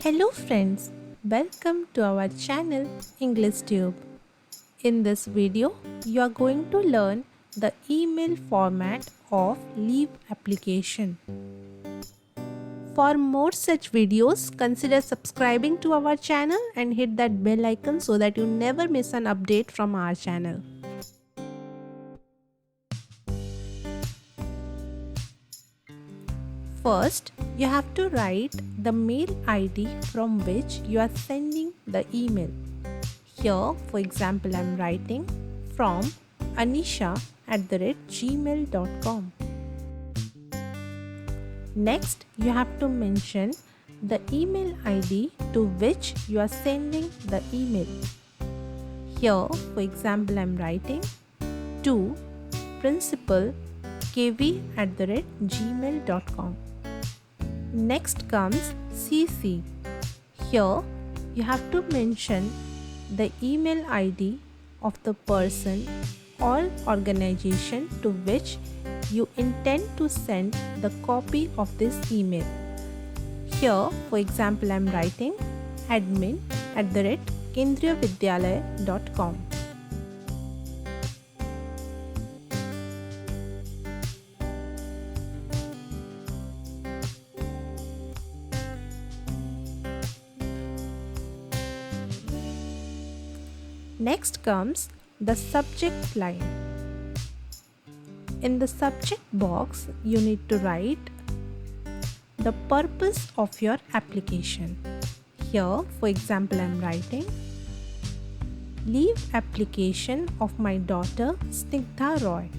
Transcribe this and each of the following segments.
Hello friends, welcome to our channel English Tube. In this video, you are going to learn the email format of leave application. For more such videos, consider subscribing to our channel and hit that bell icon so that you never miss an update from our channel. First, you have to write the mail ID from which you are sending the email. Here, for example, I am writing from anisha@gmail.com. Next, you have to mention the email ID to which you are sending the email. Here, for example, I am writing to principal@gmail.com. Next comes CC. Here you have to mention the email ID of the person or organization to which you intend to send the copy of this email. Here, for example, I am writing admin@kendriyavidyalaya.com. Next comes the subject line. In the subject box, you need to write the purpose of your application. Here, for example, I am writing leave application of my daughter Snigdha Roy.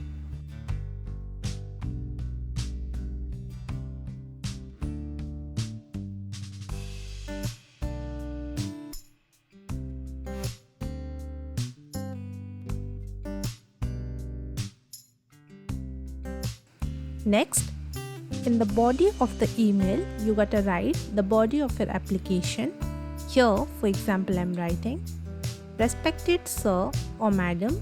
Next, in the body of the email, you gotta write the body of your application. Here, for example, I'm writing respected sir or madam,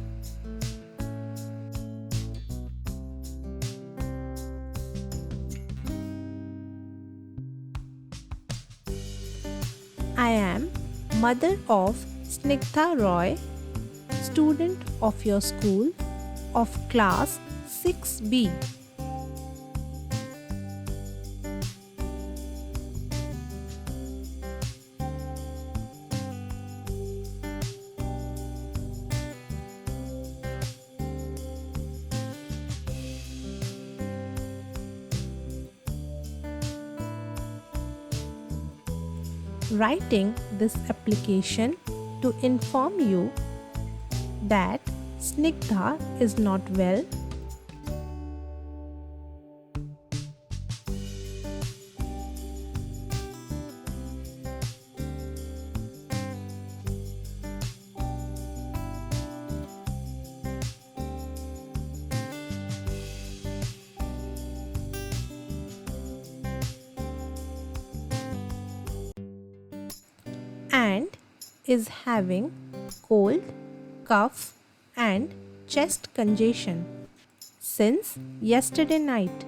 I am mother of Snigdha Roy, student of your school of class 6B. Writing this application to inform you that Snigdha is not well, and is having cold, cough and chest congestion since yesterday night.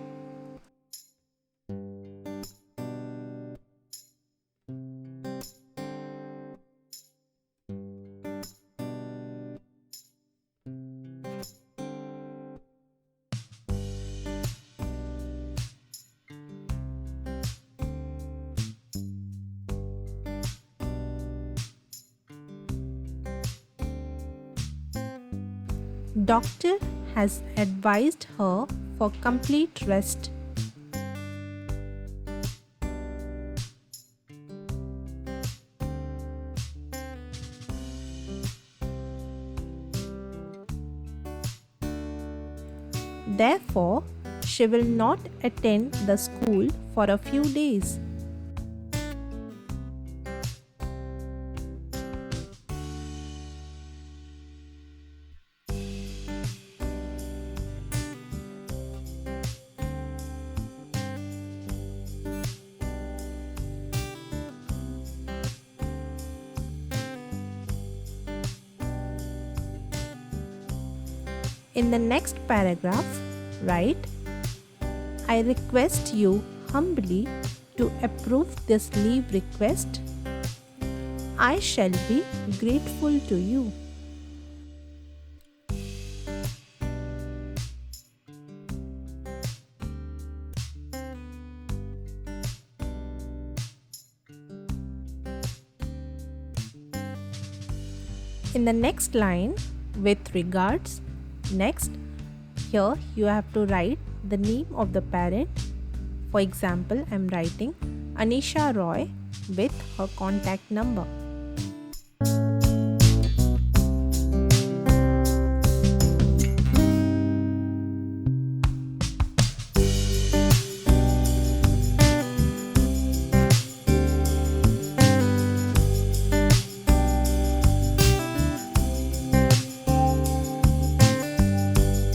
Doctor has advised her for complete rest. Therefore, she will not attend the school for a few days. In the next paragraph, write, I request you humbly to approve this leave request. I shall be grateful to you. In the next line, with regards, next, here you have to write the name of the parent. For example, I am writing Anisha Roy with her contact number.